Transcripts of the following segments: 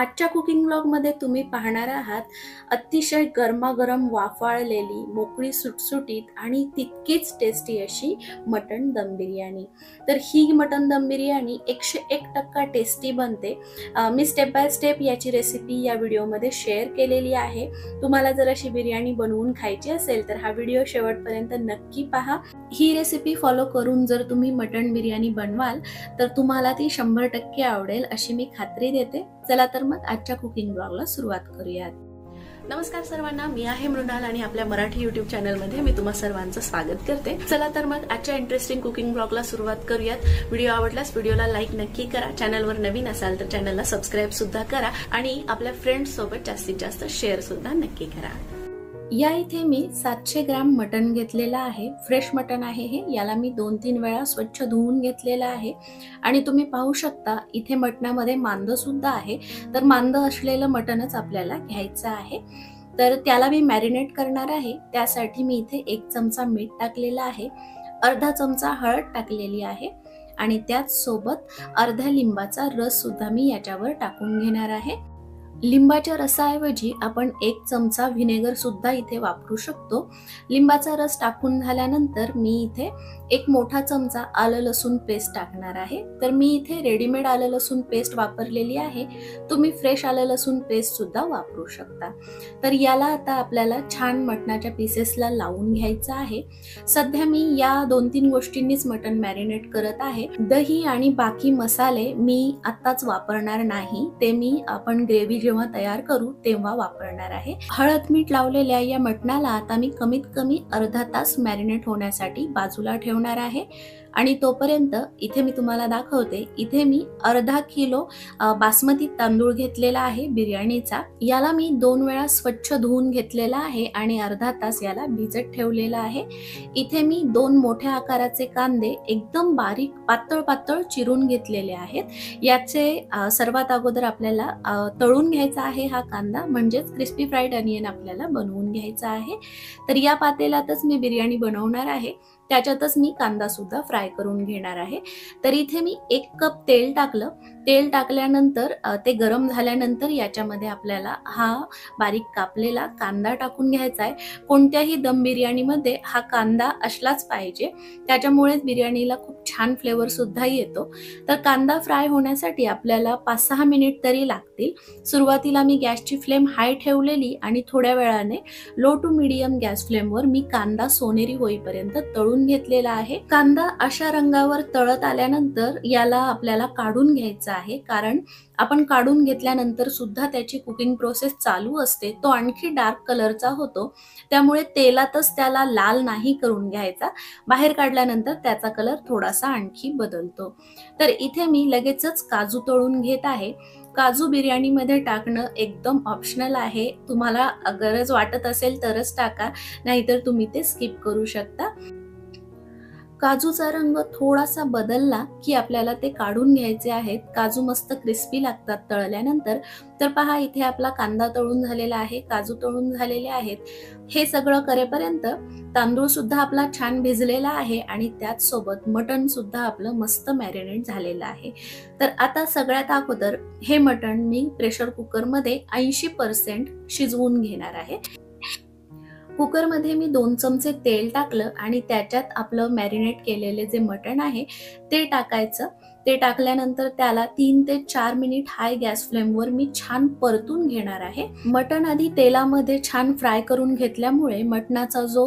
आजच्या कुकिंग ब्लॉगमध्ये तुम्ही पाहणार आहात अतिशय गरमागरम वाफाळलेली मोकळी सुटसुटीत आणि तितकीच टेस्टी अशी मटण दम बिर्याणी. तर ही मटण दम बिर्याणी 101% टेस्टी बनते. मी स्टेप बाय स्टेप याची रेसिपी या व्हिडिओमध्ये शेअर केलेली आहे. तुम्हाला जर अशी बिर्याणी बनवून खायची असेल तर हा व्हिडिओ शेवटपर्यंत नक्की पहा. ही रेसिपी फॉलो करून जर तुम्ही मटण बिर्याणी बनवाल तर तुम्हाला ती 100% आवडेल अशी मी खात्री देते. चला तर मग आजच्या कुकिंग ब्लॉगला सुरुवात करूयात. नमस्कार सर्वांना, मी आहे मृणाल आणि आपल्या मराठी युट्यूब चॅनलमध्ये मी तुम्हा सर्वांचं स्वागत करते. चला तर मग आजच्या इंटरेस्टिंग कुकिंग ब्लॉगला सुरुवात करूयात. व्हिडिओ आवडल्यास व्हिडिओला लाईक नक्की करा. चॅनलवर नवीन असाल तर चॅनलला सबस्क्राईब सुद्धा करा आणि आपल्या फ्रेंड्स सोबत जास्तीत जास्त शेअर सुद्धा नक्की करा. या इथे मी 700 ग्रॅम मटण घेतलेलं आहे. फ्रेश मटण आहे हे. याला मी 2-3 वेळा स्वच्छ धुवून घेतलेलं आहे आणि तुम्ही पाहू शकता इथे मटणामध्ये मांद सुद्धा आहे. तर मांद असलेलं मटणच आपल्याला घ्यायचं आहे. तर त्याला मी मॅरिनेट करणार आहे. त्यासाठी मी इथे 1 चमचा मीठ टाकलेला आहे, अर्धा चमचा हळद टाकलेली आहे आणि त्याच सोबत अर्ध्या लिंबाचा रस सुद्धा मी याच्यावर टाकून घेणार आहे. लिंबाच्या रसाऐवजी आपण 1 चमचा व्हिनेगर सुद्धा इथे वापरू शकतो. लिंबाचा रस टाकून झाल्यानंतर मी इथे 1 मोठा चमचा आलं लसूण पेस्ट टाकणार आहे. तर मी इथे रेडीमेड आलं लसूण पेस्ट वापरलेली आहे. तुम्ही फ्रेश आलं लसूण पेस्ट सुद्धा वापरू शकता. तर याला आता आपल्याला छान मटणाच्या पीसेसला लावून घ्यायचं आहे. सध्या मी या 2-3 गोष्टींनीच मटण मॅरिनेट करत आहे. दही आणि बाकी मसाले मी आत्ताच वापरणार नाही. ते मी आपण ग्रेव्ही जेव्हा तयार करू तेव्हा वापरणार आहे. हळद मीठ लावलेल्या या मटणाला आता मी कमीत कमी अर्धा तास मॅरिनेट होण्यासाठी बाजूला ठेवणार आहे आणि तोपर्यंत इथे मी तुम्हाला दाखवते. इथे मी अर्धा किलो बासमती तांदूळ घेतलेला आहे बिर्याणीचा. याला मी 2 वेळा स्वच्छ धुवून घेतलेला आहे आणि अर्धा तास याला भिजत ठेवलेला आहे. इथे मी 2 मोठ्या आकाराचे कांदे एकदम बारीक पातळ पातळ चिरून घेतलेले आहेत. याचे सर्वात अगोदर आपल्याला तळून घ्यायचा आहे हा कांदा, म्हणजेच क्रिस्पी फ्राईड अनियन आपल्याला बनवून घ्यायचा आहे. तर या पातेल्यातच मी बिर्याणी बनवणार आहे. त्याच्यातच मी कांदा सुद्धा फ्राय करून घेणार आहे. तर इथे मी 1 कप तेल टाकलं. तेल टाकल्यानंतर ते गरम झाल्यानंतर याच्यामध्ये आपल्याला हा बारीक कापलेला कांदा टाकून घ्यायचा आहे. कोणत्याही दम बिर्याणीमध्ये हा कांदा असलाच पाहिजे, त्याच्यामुळेच बिर्याणीला खूप छान फ्लेवर सुद्धा येतो. तर कांदा फ्राय होण्यासाठी आपल्याला 5-6 मिनिट तरी लागतील. सुरुवातीला मी गॅसची फ्लेम हाय ठेवलेली आणि थोड्या वेळाने लो टू मीडियम गॅस फ्लेमवर मी कांदा सोनेरी होईपर्यंत तळून घेतलेला आहे. कांदा अशा रंगावर तळत आल्यानंतर याला आपल्याला काढून घ्यायचा आहे, कारण आपण काढून घेतल्यानंतर सुद्धा त्याची कुकिंग प्रोसेस चालू असते. तो आणखी डार्क कलरचा होतो, त्यामुळे तेलातच त्याला लाल नाही करून घ्यायचा. बाहेर काढल्यानंतर त्याचा कलर थोडासा आणखी बदलतो. तर इथे मी लगेचच काजू तळून घेत आहे. काजू बिर्याणीमध्ये टाकणं एकदम ऑप्शनल आहे. तुम्हाला गरज वाटत असेल तरच टाका, नाहीतर तुम्ही ते स्किप करू शकता. काजूचा रंग थोडासा बदलला की आपल्याला ते काढून घ्यायचे आहेत. काजू मस्त क्रिस्पी लागतात तळल्यानंतर. तर पहा, इथे आपला कांदा तळून झालेला आहे, काजू तळून झालेले आहेत. हे सगळं करेपर्यंत तांदूळ सुद्धा आपला छान भिजलेला आहे आणि त्याच सोबत मटण सुद्धा आपलं मस्त मॅरिनेट झालेलं आहे. तर आता सगळ्यात अगोदर हे मटण मी प्रेशर कुकरमध्ये 80% शिजवून घेणार आहे. कुकरमध्ये मी 2 चमचे तेल टाकलं आणि त्याच्यात आपलं मॅरिनेट केलेले जे मटण आहे ते टाकायचं. ते टाकल्यानंतर त्याला 3 ते 4 मिनिट हाय गॅस फ्लेमवर मी छान परतून घेणार आहे. मटण आधी तेलामध्ये छान फ्राय करून घेतल्यामुळे मटणाचा जो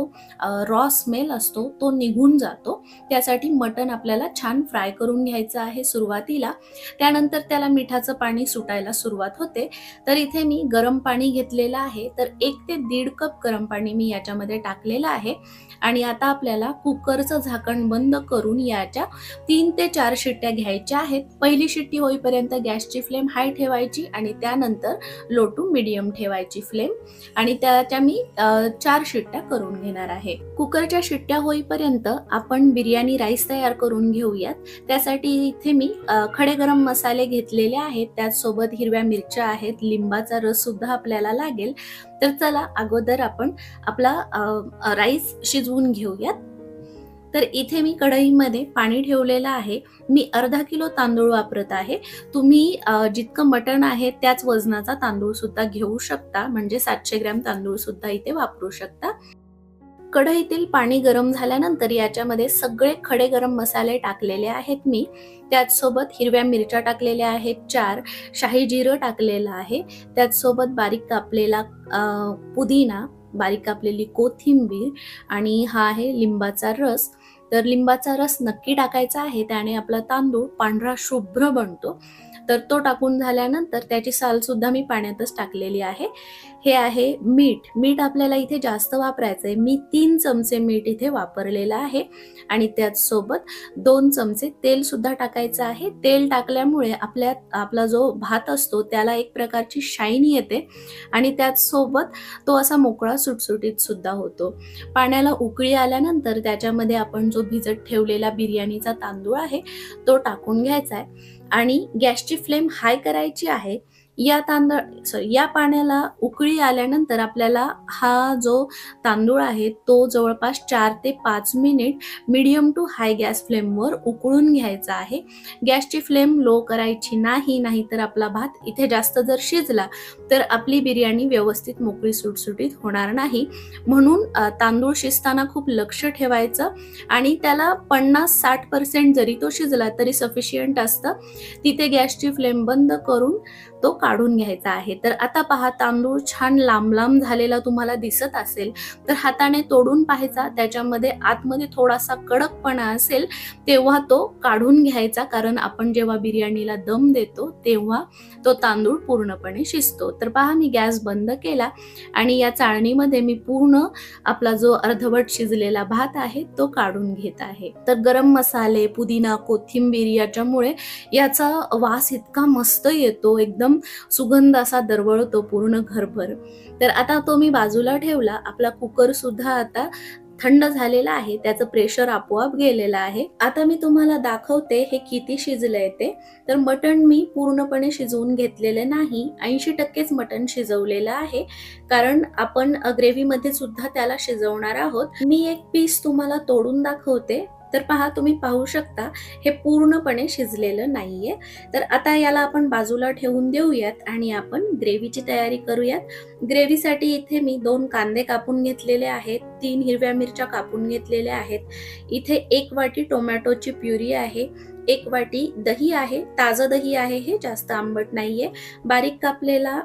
रॉ स्मेल असतो तो निघून जातो. त्यासाठी मटण आपल्याला छान फ्राय करून घ्यायचं आहे सुरुवातीला. त्यानंतर त्याला मिठाचं पाणी सुटायला सुरुवात होते. तर इथे मी गरम पाणी घेतलेलं आहे. तर 1 ते 1.5 कप गरम पाणी मी याच्यामध्ये टाकलेलं आहे आणि आता आपल्याला कुकरचं झाकण बंद करून याच्या 3 ते 4 शिट्ट्या घ्यायच्या आहेत. पहिली शिट्टी होईपर्यंत गॅसची फ्लेम हाय ठेवायची आणि त्यानंतर लो टू मीडियम ठेवायची फ्लेम आणि त्याच्या मी 4 शिट्ट्या करून घेणार आहे. कुकरच्या शिट्ट्या होईपर्यंत आपण बिर्याणी राईस तयार करून घेऊयात. त्यासाठी इथे मी खडे गरम मसाले घेतलेले आहेत. त्याचसोबत हिरव्या मिरच्या आहेत, लिंबाचा रस सुद्धा आपल्याला लागेल. तर चला अगोदर आपण आपला राईस शिजवून घेऊयात. तर इथे मी कढईमध्ये पाणी ठेवलेलं आहे. मी अर्धा किलो तांदूळ वापरत आहे. तुम्ही जितकं मटण आहे त्याच वजनाचा तांदूळ सुद्धा घेऊ शकता, म्हणजे 700 ग्रॅम तांदूळ सुद्धा इथे वापरू शकता. कढईतील पाणी गरम झाल्यानंतर याच्यामध्ये सगळे खडे गरम मसाले टाकलेले आहेत मी. त्याचसोबत हिरव्या मिरच्या टाकलेल्या आहेत 4, शाही जिरं टाकलेलं आहे. त्याचसोबत बारीक कापलेला पुदिना, बारीक कापलेली कोथिंबीर आणि हा आहे लिंबाचा रस. तर लिंबाचा रस नक्की टाकायचा आहे, त्याने आपला तांदूळ पांढरा शुभ्र बनतो. तर तो टाकून झाल्यानंतर त्याची साल सुद्धा मी पाण्यातच टाकलेली आहे. हे आहे मीठ. मीठ आपल्याला इथे जास्त वापरायचं आहे. मी 3 चमचे मीठ इथे वापरलेलं आहे आणि त्याचसोबत 2 चमचे तेल सुद्धा टाकायचं आहे. तेल टाकल्यामुळे आपला जो भात असतो त्याला एक प्रकारची शाईन येते आणि त्याचसोबत तो असा मोकळा सुटसुटीत सुद्धा होतो. पाण्याला उकळी आल्यानंतर त्याच्यामध्ये आपण जो भिजत ठेवलेला बिर्याणीचा तांदूळ आहे तो टाकून घ्यायचा आहे आणि गॅसची फ्लेम हाय करायची आहे. या पाण्याला उकळी आल्यानंतर आपल्याला हा जो तांदूळ आहे तो जवळपास 4 ते 5 minute medium to high gas फ्लेमवर उकळून घ्यायचा आहे. गॅसची फ्लेम लो करायची नाही, नाहीतर आपला भात इथे जास्त जर शिजला तर आपली बिर्याणी व्यवस्थित मोकळी सुटसुटीत होणार नाही. म्हणून तांदूळ शिजताना खूप लक्ष ठेवायचं आणि त्याला 50-60% जरी तो शिजला तरी सफिशियंट असतं. तिथे गॅसची फ्लेम बंद करून तो काढून घ्यायचा आहे. तर आता पहा, तांदूळ छान लांब लांब झालेला तुम्हाला दिसत असेल तर हाताने तोडून पाहायचा. त्याच्यामध्ये आतमध्ये थोडासा कडकपणा असेल तेव्हा तो काढून घ्यायचा, कारण आपण जेव्हा बिर्याणीला दम देतो तेव्हा तो तांदूळ पूर्णपणे शिजतो. तर पहा, मी गॅस बंद केला आणि या चाळणीमध्ये मी पूर्ण आपला जो अर्धवट शिजलेला भात आहे तो काढून घेत आहे. तर गरम मसाले, पुदिना, कोथिंबीर याच्यामुळे याचा वास इतका मस्त येतो, एकदम सुगंध असा दरवळतो पूर्ण घरभर. तर आता तो मी बाजूला ठेवला. आपला कुकर सुद्धा आता थंड झालेला आहे, त्याचं प्रेशर आपोआप गेलेलं आहे. आता मी तुम्हाला दाखवते हे किती शिजलंय ते. तर मटण मी पूर्णपणे शिजवून घेतलेलं नाही, 80%च मटण शिजवलेलं आहे, कारण आपण ग्रेव्हीमध्ये सुद्धा त्याला शिजवणार आहोत. मी एक पीस तुम्हाला तोडून दाखवते. तर पहा, तुम्ही पाहू शकता हे पूर्णपणे शिजलेलं नाहीये. तर आता याला आपण बाजूला ठेवून देऊयात आणि आपण ग्रेव्हीची तयारी करूयात. ग्रेव्हीसाठी इथे मी 2 कांदे कापून घेतलेले आहेत, 3 हिरव्या मिरच्या कापून घेतलेल्या आहेत. इथे 1 वाटी टोमॅटोची प्युरी आहे, 1 वाटी दही आहे, ताजं दही आहे, हे जास्त आंबट नाहीये. बारीक कापलेला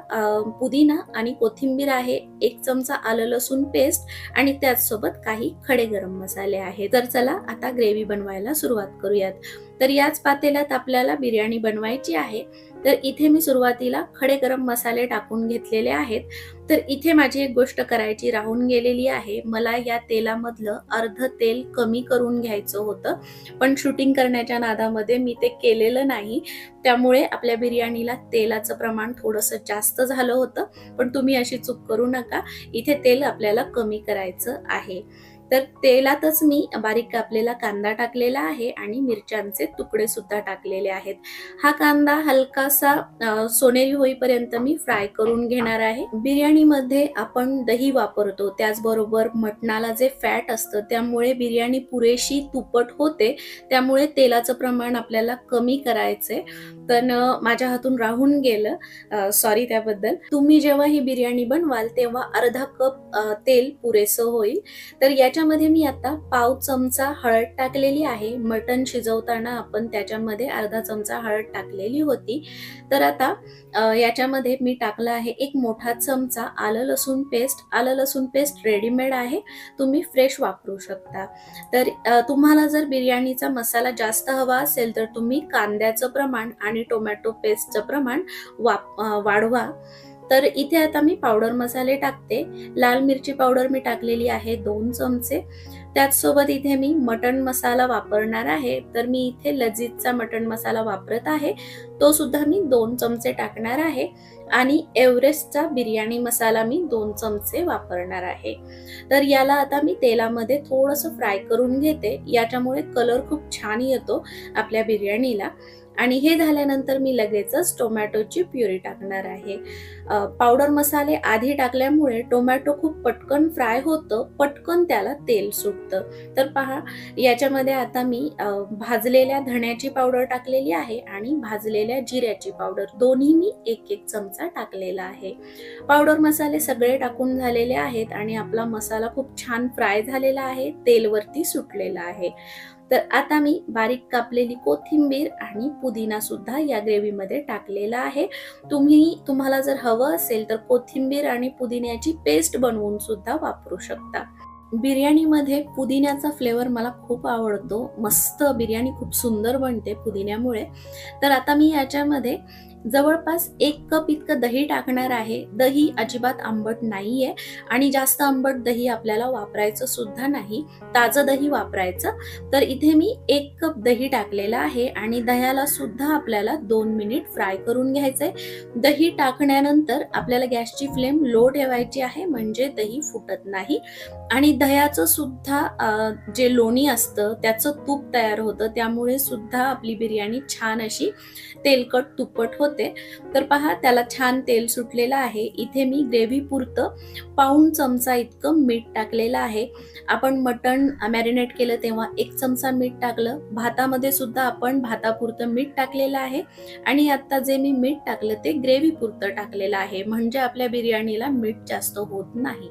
पुदिना आणि कोथिंबीर आहे, 1 चमचा आलं लसूण पेस्ट आणि त्याचसोबत काही खडे गरम मसाले आहेत. तर चला आता ग्रेव्ही बनवायला सुरुवात करूयात. तर याच पातेल्यात आपल्याला बिर्याणी बनवायची आहे. तर इथे मी सुरुवातीला खडे गरम मसाले टाकून घेतलेले आहेत. तर इथे माझी एक गोष्ट करायची राहून गेलेली आहे. मला या तेलामधलं अर्ध तेल कमी करून घ्यायचं होतं, पण शूटिंग करण्याच्या नादामध्ये मी ते केलेलं नाही. त्यामुळे आपल्या बिर्याणीला तेलाचं प्रमाण थोडंसं जास्त झालं होतं, पण तुम्ही अशी चूक करू नका. इथे तेल आपल्याला कमी करायचं आहे. तर तेलातच मी बारीक कापलेला कांदा टाकलेला आहे आणि मिरच्यांचे तुकडे सुद्धा टाकलेले आहेत. हा कांदा हलकासा सोनेरी होईपर्यंत मी फ्राय करून घेणार आहे. बिर्याणीमध्ये आपण दही वापरतो, त्याचबरोबर मटणाला जे फॅट असतं त्यामुळे बिर्याणी पुरेशी तुपट होते. त्यामुळे तेलाचं प्रमाण आपल्याला कमी करायचंय. तर माझ्या हातून राहून गेलं, सॉरी त्याबद्दल. तुम्ही जेव्हा ही बिर्याणी बनवाल तेव्हा अर्धा कप तेल पुरेसं होईल. तर याच्यामध्ये मी आता पाव चमचा हळद टाकलेली आहे. मटण शिजवताना आपण त्याच्यामध्ये अर्धा चमचा हळद टाकलेली होती. तर आता याच्यामध्ये मी टाकलं आहे 1 मोठा चमचा आलं लसूण पेस्ट. आलं लसूण पेस्ट रेडीमेड आहे, तुम्ही फ्रेश वापरू शकता. तर तुम्हाला जर बिर्याणीचा मसाला जास्त हवा असेल तर तुम्ही कांद्याचं प्रमाण आणि टोमॅटो पेस्टचं प्रमाण वाढवा. तर इथे आता मी पावडर मसाले टाकते. लाल मिरची पावडर मी टाकलेली आहे 2 चमचे. त्याचसोबत इथे मी मटण मसाला वापरणार आहे. तर मी इथे लजीजचा मटण मसाला वापरत आहे, तो सुद्धा मी 2 चमचे टाकणार आहे. आणि एव्हरेस्टचा बिर्याणी मसाला मी 2 चमचे वापरणार आहे. तर याला आता मी तेलामध्ये थोडंसं फ्राय करून घेते. याच्यामुळे कलर खूप छान येतो आपल्या बिर्याणीला. आणि हे झाल्यानंतर मी लगेचच टोमॅटोची प्युरी टाकणार आहे. पावडर मसाले आधी टाकल्यामुळे टोमॅटो खूप पटकन फ्राय होतं, पटकन त्याला तेल सुटतं. तर पहा, याच्यामध्ये आता मी भाजलेल्या धण्याची पावडर टाकलेली आहे आणि भाजलेल्या जिऱ्याची पावडर दोन्ही मी 1-1 चमचा टाकलेला आहे. पावडर मसाले सगळे टाकून झालेले आहेत आणि आपला मसाला खूप छान फ्राय झालेला आहे, तेल वरती सुटलेला आहे. तर आता मी बारीक कापलेली कोथिंबीर आणि पुदिना सुद्धा या ग्रेव्हीमध्ये टाकलेला आहे. तुम्हाला जर हवं असेल तर कोथिंबीर आणि पुदिन्याची पेस्ट बनवून सुद्धा वापरू शकता. बिर्याणीमध्ये पुदिन्याचा फ्लेवर मला खूप आवडतो. मस्त बिर्याणी खूप सुंदर बनते पुदिन्यामुळे. तर आता मी याच्यामध्ये जवळपास 1 कप इतकं दही टाकणार आहे. दही अजिबात आंबट नाहीये आणि जास्त आंबट दही आपल्याला वापरायचं सुद्धा नाही. ताजं दही वापरायचं. तर इथे मी 1 कप दही टाकलेलं आहे आणि दह्याला सुद्धा आपल्याला 2 मिनिट फ्राय करून घ्यायचंय. दही टाकण्यानंतर आपल्याला गॅसची फ्लेम लो ठेवायची आहे, म्हणजे दही फुटत नाही. आणि दह्याचं सुद्धा जे लोणी असतं त्याचं तूप तयार होतं, त्यामुळे सुद्धा आपली बिर्याणी छान अशी तेलकट तुपट होते. तर पहा, त्याला छान तेल सुटलेलं आहे. इथे मी ग्रेव्ही पुरतं पाऊण चमचा इतकं मीठ टाकलेलं आहे. आपण मटण मॅरिनेट केलं तेव्हा 1 चमचा मीठ टाकलं. भातामध्ये सुद्धा आपण भातापुरतं मीठ टाकलेलं आहे आणि आता जे मी मीठ टाकलं ते ग्रेव्ही पुरतं टाकलेलं आहे, म्हणजे आपल्या बिर्याणीला मीठ जास्त होत नाही.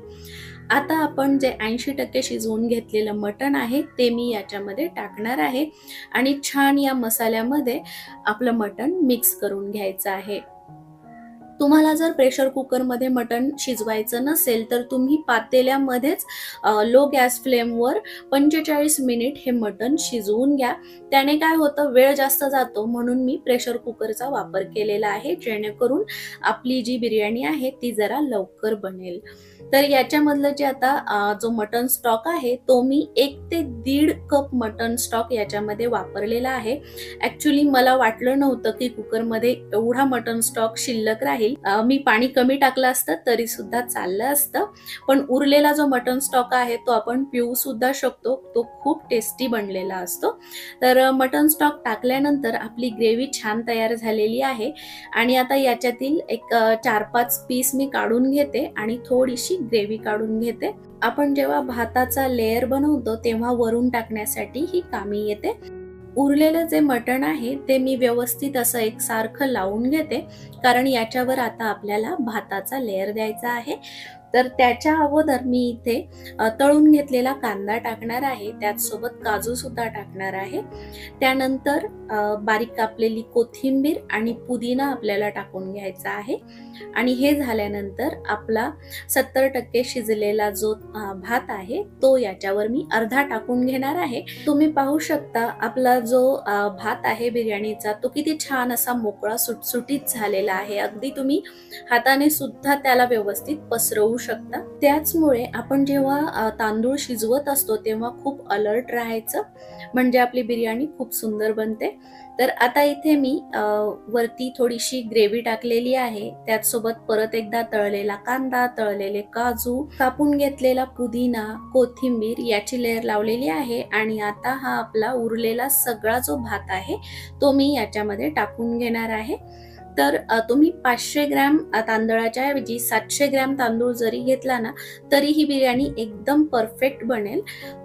आता आपण जे 80% शिजवून घेतलेलं मटण आहे ते मी याच्यामध्ये टाकणार आहे आणि छान या मसाल्यामध्ये आपलं मटण मिक्स करून घ्यायचं आहे. तुम्हाला जर प्रेशर कुकरमध्ये मटण शिजवायचं नसेल तर तुम्ही पातेल्यामध्येच लो गॅस फ्लेमवर 45 मिनिट हे मटण शिजवून घ्या. त्याने काय होतं, वेळ जास्त जातो, म्हणून मी प्रेशर कुकरचा वापर केलेला आहे, जेणेकरून आपली जी बिर्याणी आहे ती जरा लवकर बनेल. तर याच्यामधलं जे आता जो मटण स्टॉक आहे तो मी 1 ते 1.5 कप मटण स्टॉक याच्यामध्ये वापरलेला आहे. ऍक्च्युली मला वाटलं नव्हतं की कुकरमध्ये एवढा मटण स्टॉक शिल्लक राहील. मी पाणी कमी टाकलं असतं तरी सुद्धा चाललं असतं, पण उरलेला जो मटण स्टॉक आहे तो आपण पिऊ सुद्धा शकतो. तो खूप टेस्टी बनलेला असतो. तर मटण स्टॉक टाकल्यानंतर आपली ग्रेव्ही छान तयार झालेली आहे आणि आता याच्यातील एक 4-5 पीस मी काढून घेते आणि थोडीशी ग्रेव्ही काढून घेते. आपण जेव्हा भाताचा लेयर बनवतो तेव्हा वरून टाकण्यासाठी ही कामी येते. उरलेलं जे मटण आहे ते मी व्यवस्थित असं एकसारखं लावून घेते, कारण याच्यावर आता आपल्याला भाताचा लेयर द्यायचा आहे. तर त्याच्या अगोदर मी इथे तळून घेतलेला कांदा टाकणार आहे, त्याचसोबत काजू सुद्धा टाकणार आहे. त्यानंतर बारीक कापलेली कोथिंबीर आणि पुदिना आपल्याला टाकून घ्यायचा आहे आणि हे झाल्यानंतर आपला 70% शिजलेला जो भात आहे तो याच्यावर मी अर्धा टाकून घेणार आहे. तुम्ही पाहू शकता आपला जो भात आहे बिर्याणीचा तो किती छान असा मोकळा सुटसुटीत झालेला आहे. अगदी तुम्ही हाताने सुद्धा त्याला व्यवस्थित पसरवू शकता. त्याचमुळे आपण जेव्हा तांदूळ शिजवत असतो तेव्हा खूप अलर्ट राहायचं, म्हणजे आपली बिर्याणी खूप सुंदर बनते. तर आता इथे मी वरती थोडीशी ग्रेव्ही टाकलेली आहे, त्याचसोबत परत एकदा तळलेला कांदा, तळलेले काजू, कापून घेतलेला पुदिना, कोथिंबीर याची लेयर लावलेली आहे आणि आता हा आपला उरलेला सगळा जो भात आहे तो मी याच्यामध्ये टाकून घेणार आहे. तर तुम्ही 500 ग्रॅम तांदळाच्या ऐवजी 700 ग्रॅम तांदूळ जरी घेतला ना तरी ही बिर्याणी एकदम परफेक्ट बनेल.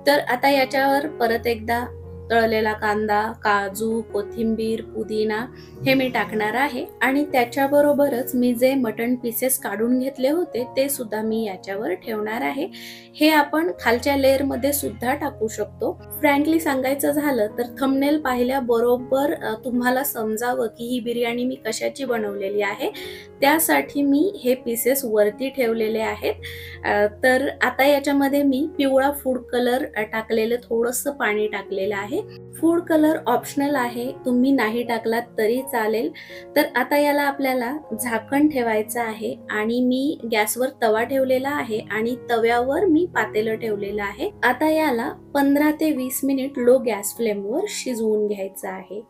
तर आता याच्यावर परत एकदा तळलेला कांदा, काजू, कोथिंबीर, पुदिना हे मी टाकणार आहे आणि त्याच्याबरोबरच मी जे मटण पीसेस काढून घेतले होते ते सुद्धा मी याच्यावर ठेवणार आहे. हे आपण खालच्या लेअर मध्ये सुद्धा टाकू शकतो. फ्रँकली सांगायचं झालं तर थंबनेल पाहिल्याबरोबर तुम्हाला समजावं की ही बिर्याणी मी कशाची बनवलेली आहे, त्यासाठी मी हे पीसेस वरती ठेवलेले आहेत. तर आता याच्यामध्ये मी पिवळा फूड कलर टाकलेलं थोडंसं पाणी टाकलेलं आहे. फूड कलर ऑप्शनल आहे, तुम्ही नाही टाकलात तरी चालेल. तर आता याला आपल्याला झाकण ठेवायचं आहे आणि मी गॅसवर तवा ठेवलेला आहे आणि तव्यावर मी पातेलं ठेवलेलं आहे. आता याला 15 ते 20 मिनिट लो गॅस फ्लेमवर शिजवून घ्यायचं आहे.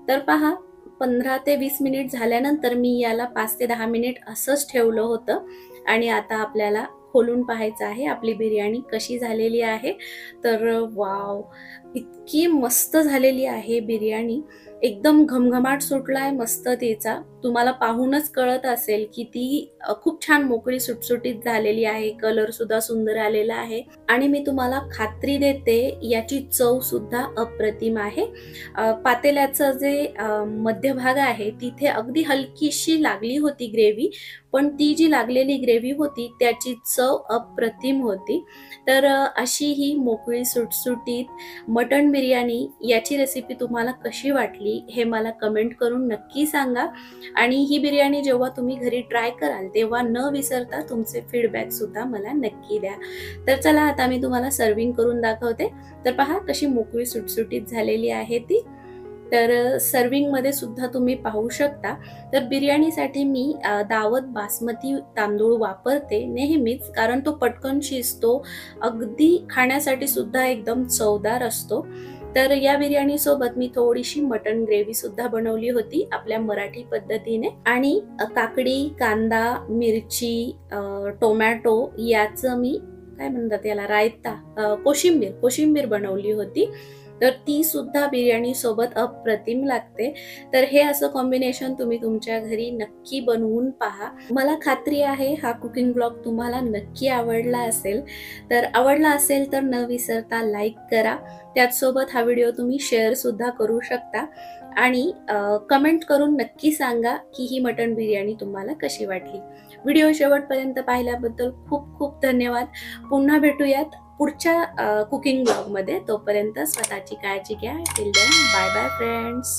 तर पहा, 15 ते 20 मिनिट झाल्यानंतर मी याला 5 ते 10 मिनिट असंच ठेवलं होतं आणि आता आपल्याला खोलून पाहायचं आहे आपली बिर्याणी कशी झालेली आहे. तर वाव, इतकी मस्त झालेली आहे बिर्याणी, एकदम घमघमाट सुटलाय मस्त तिचा. तुम्हाला पाहूनच कळत असेल की ती खूप छान मोकळी सुटसुटीत झालेली आहे. कलर सुद्धा सुंदर आलेला आहे आणि मी तुम्हाला खात्री देते याची चव सुद्धा अप्रतिम आहे. पातेल्याचं जे मध्यभाग आहे तिथे अगदी हलकीशी लागली होती ग्रेव्ही, पण ती जी लागलेली ग्रेव्ही होती त्याची चव अप्रतिम होती. तर अशी ही मोकळी सुटसुटीत मटण बिर्याणी याची रेसिपी तुम्हाला कशी वाटली हे मला कमेंट करून नक्की सांगा. आणि ही बिर्याणी जेव्हा तुम्ही घरी ट्राय कराल तेव्हा न विसरता तुमचे फीडबॅक सुद्धा मला नक्की द्या. तर चला आता मी तुम्हाला सर्विंग करून दाखवते. तर पहा कशी मोकळी सुटसुटीत झालेली आहे ती. तर सर्विंगमध्ये सुद्धा तुम्ही पाहू शकता. तर बिर्याणीसाठी मी दावत बासमती तांदूळ वापरते नेहमीच, कारण तो पटकन शिजतो, अगदी खाण्यासाठी सुद्धा एकदम चवदार असतो. तर या बिर्याणी सोबत मी थोडीशी मटन ग्रेव्ही सुद्धा बनवली होती आपल्या मराठी पद्धतीने, आणि काकडी, कांदा, मिरची, टोमॅटो याचं मी काय म्हणतात याला, रायता, कोशिंबीर बनवली होती. तर ती सुद्धा बिर्याणी सोबत अप्रतिम लागते. तर हे असं कॉम्बिनेशन तुम्ही तुमच्या घरी नक्की बनवून पहा. मला खात्री आहे हा कुकिंग ब्लॉग तुम्हाला नक्की आवडला असेल. तर आवडला असेल तर न विसरता लाईक करा. त्याचसोबत हा व्हिडिओ तुम्ही शेअर सुद्धा करू शकता आणि कमेंट करून नक्की सांगा की ही मटण बिर्याणी तुम्हाला कशी वाटली. व्हिडिओ शेवटपर्यंत पाहिल्याबद्दल खूप खूप धन्यवाद. पुन्हा भेटूयात पुढच्या कुकिंग ब्लॉगमध्ये. तोपर्यंत स्वतःची काळजी घ्या. Till then bye bye friends.